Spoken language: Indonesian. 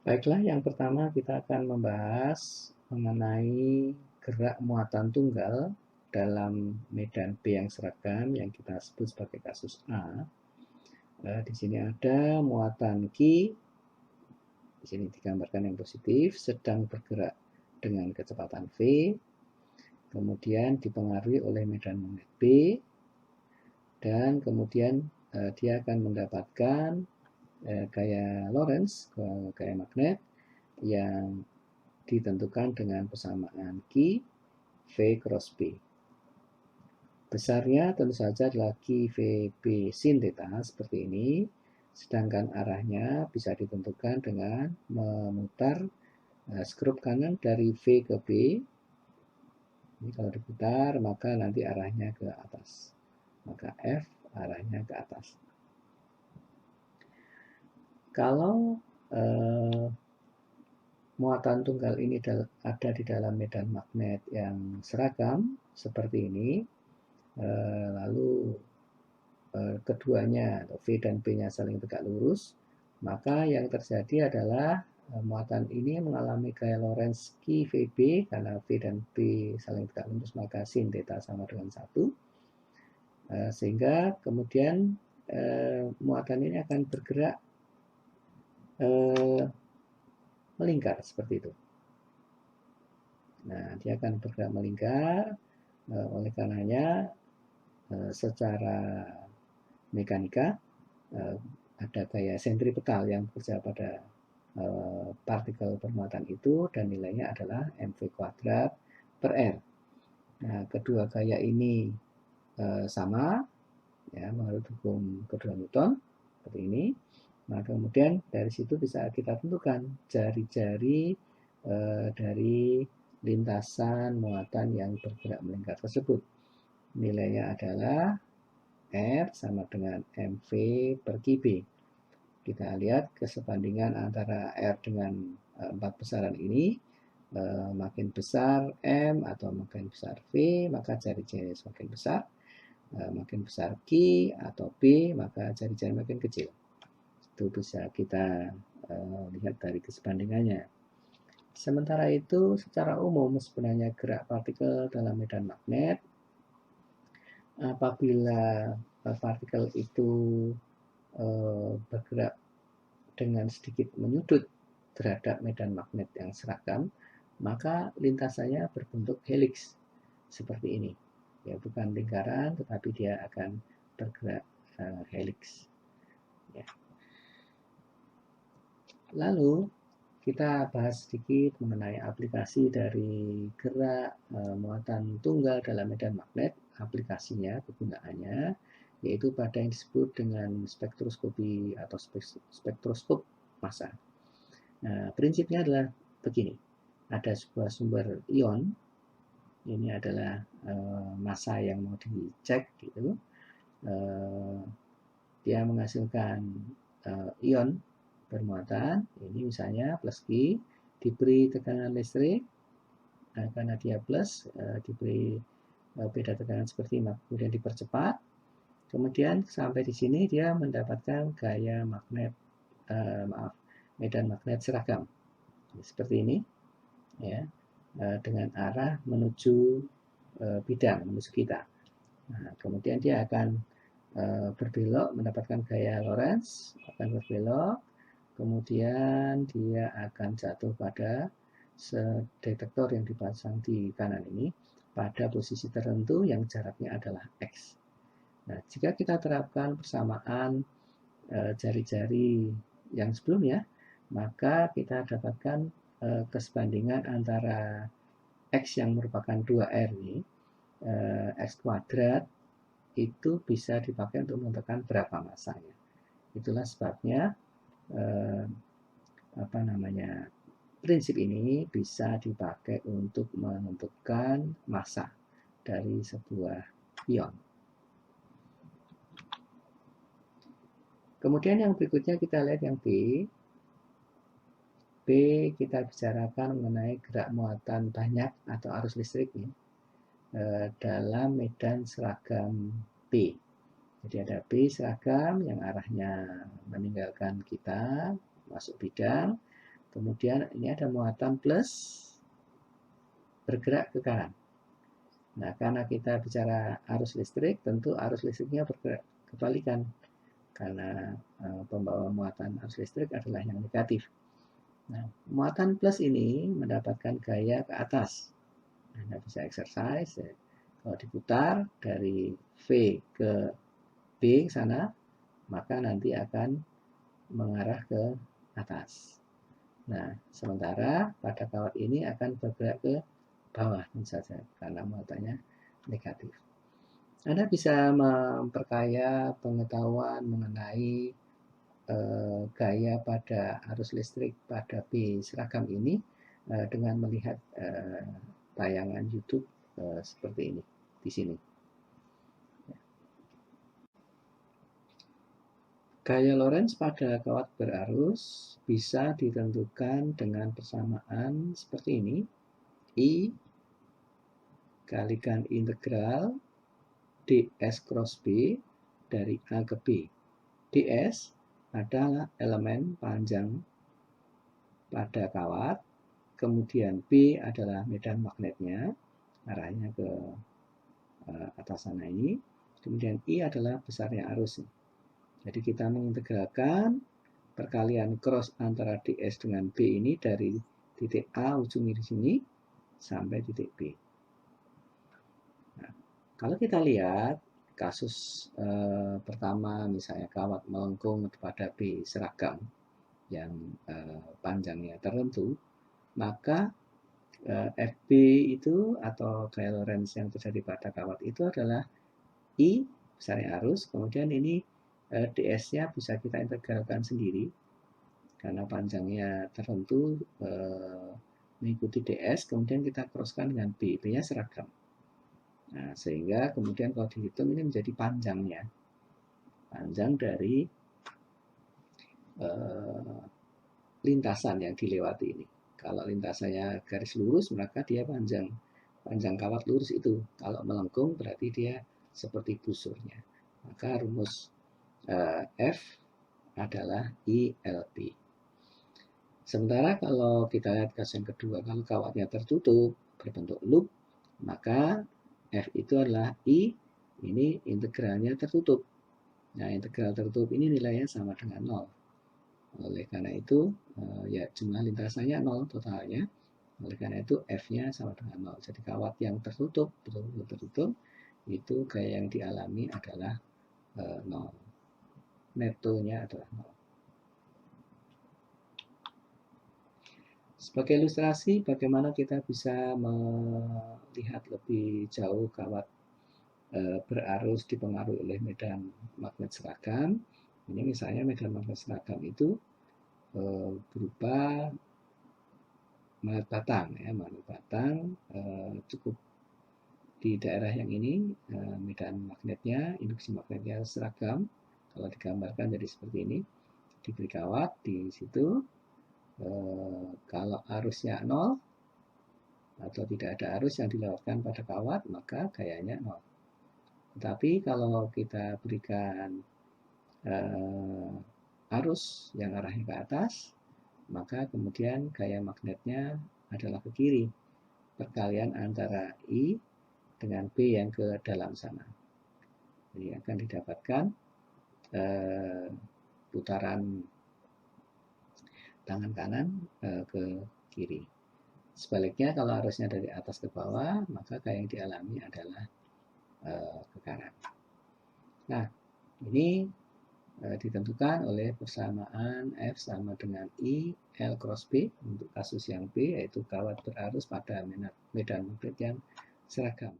Baiklah, yang pertama kita akan membahas mengenai gerak muatan tunggal dalam medan B yang seragam yang kita sebut sebagai kasus A. Di sini ada muatan Q, di sini digambarkan yang positif, sedang bergerak dengan kecepatan V, kemudian dipengaruhi oleh medan magnet B, dan kemudian dia akan mendapatkan gaya Lorentz, gaya magnet yang ditentukan dengan persamaan Q V cross B. Besarnya tentu saja adalah Q V B sin theta seperti ini, sedangkan arahnya bisa ditentukan dengan memutar skrup kanan dari V ke B. Ini kalau diputar maka nanti arahnya ke atas, maka F arahnya ke atas. Kalau muatan tunggal ini ada di dalam medan magnet yang seragam seperti ini, lalu keduanya atau V dan B-nya saling tegak lurus, maka yang terjadi adalah muatan ini mengalami gaya Lorentz Q VB karena V dan B saling tegak lurus, maka sin theta sama dengan 1, sehingga kemudian muatan ini akan bergerak melingkar seperti itu. Nah, dia akan bergerak melingkar, oleh karenanya secara mekanika ada gaya sentripetal yang bekerja pada partikel bermuatan itu dan nilainya adalah mv kuadrat per r. Nah, kedua gaya ini sama, ya, menurut hukum kedua Newton seperti ini. Nah, kemudian dari situ bisa kita tentukan jari-jari dari lintasan muatan yang bergerak melingkar tersebut. Nilainya adalah R sama dengan mv per Kb. Kita lihat kesebandingan antara R dengan 4 besaran ini, makin besar M atau makin besar V, maka jari-jari semakin besar, makin besar Q atau B, maka jari-jari makin kecil. Itu bisa kita lihat dari kesebandingannya. Sementara itu, secara umum sebenarnya gerak partikel dalam medan magnet, apabila partikel itu bergerak dengan sedikit menyudut terhadap medan magnet yang seragam, maka lintasannya berbentuk helix seperti ini. Ya, bukan lingkaran, tetapi dia akan bergerak helix. Ya. Lalu kita bahas sedikit mengenai aplikasi dari gerak muatan tunggal dalam medan magnet. Aplikasinya, kegunaannya, yaitu pada yang disebut dengan spektroskopi atau spektroskop massa. Nah, prinsipnya adalah begini. Ada sebuah sumber ion, ini adalah massa yang mau dicek gitu. Dia menghasilkan ion bermuatan, ini misalnya plus Q, diberi tekanan listrik, karena dia plus, diberi beda tekanan seperti ini, kemudian dipercepat, kemudian sampai di sini dia mendapatkan gaya magnet, medan magnet seragam, seperti ini, ya, dengan arah menuju bidang, menuju kita. Nah, kemudian dia akan berbelok, mendapatkan gaya Lorentz, akan berbelok, kemudian dia akan jatuh pada detektor yang dipasang di kanan ini pada posisi tertentu yang jaraknya adalah X. Nah, jika kita terapkan persamaan jari-jari yang sebelumnya, maka kita dapatkan kesebandingan antara X yang merupakan 2R ini, X kuadrat, itu bisa dipakai untuk menentukan berapa massanya. Itulah sebabnya prinsip ini bisa dipakai untuk menentukan massa dari sebuah ion. Kemudian yang berikutnya kita lihat yang B. B kita bicarakan mengenai gerak muatan banyak atau arus listrik ya, dalam medan seragam B. Jadi ada B seragam yang arahnya meninggalkan kita, masuk bidang, Kemudian ini ada muatan plus bergerak ke kanan. Nah, karena kita bicara arus listrik, tentu arus listriknya bergerak kebalikan. Karena pembawa muatan arus listrik adalah yang negatif. Nah, muatan plus ini mendapatkan gaya ke atas. Anda bisa exercise, ya. Kalau diputar dari V ke B sana, maka nanti akan mengarah ke atas. Nah, sementara pada kawat ini akan bergerak ke bawah saja karena muatannya negatif. Anda bisa memperkaya pengetahuan mengenai gaya pada arus listrik pada B seragam ini dengan melihat tayangan YouTube seperti ini di sini. Gaya Lorentz pada kawat berarus bisa ditentukan dengan persamaan seperti ini. I kalikan integral ds cross B dari A ke B. ds adalah elemen panjang pada kawat, kemudian B adalah medan magnetnya, arahnya ke atas sana ini, kemudian I adalah besarnya arus. Jadi kita mengintegralkan perkalian cross antara ds dengan B ini dari titik A ujungnya di sini sampai titik B. Nah, kalau kita lihat kasus pertama misalnya kawat melengkung pada B seragam yang panjangnya tertentu, maka FB itu atau gaya Lorentz yang terjadi pada kawat itu adalah I besarnya arus, kemudian ini ds-nya bisa kita integralkan sendiri karena panjangnya tertentu mengikuti ds, kemudian kita crosskan dengan B, B-nya seragam. Nah, sehingga kemudian kalau dihitung ini menjadi panjangnya, panjang dari lintasan yang dilewati ini. Kalau lintasannya garis lurus, maka dia panjang kawat lurus itu. Kalau melengkung berarti dia seperti busurnya. Maka rumus F adalah ILB. Sementara kalau kita lihat kasus yang kedua, kalau kawatnya tertutup berbentuk loop, maka F itu adalah I, ini integralnya tertutup. Nah, integral tertutup ini nilainya sama dengan 0. Oleh karena itu, ya jumlah lintasannya 0 totalnya. Oleh karena itu, F-nya sama dengan 0. Jadi kawat yang tertutup, betul-betul tertutup, itu gaya yang dialami adalah 0. Netonya adalah 0. Sebagai ilustrasi, bagaimana kita bisa melihat lebih jauh kawat berarus dipengaruhi oleh medan magnet seragam. Ini misalnya medan magnet seragam itu berupa magnet batang, ya, magnet batang cukup di daerah yang ini medan magnetnya, induksi magnetnya seragam. Kalau digambarkan jadi seperti ini, diberi kawat di situ. Kalau arusnya 0 atau tidak ada arus yang dilewatkan pada kawat, maka gayanya 0. Tetapi kalau kita berikan arus yang arahnya ke atas, maka kemudian gaya magnetnya adalah ke kiri. Perkalian antara I dengan B yang ke dalam sana. Jadi akan didapatkan putaran tangan kanan ke kiri. Sebaliknya kalau arusnya dari atas ke bawah, maka gaya yang dialami adalah ke kanan. Nah, ini ditentukan oleh persamaan F sama dengan I L cross B untuk kasus yang B, yaitu kawat berarus pada medan magnet yang seragam.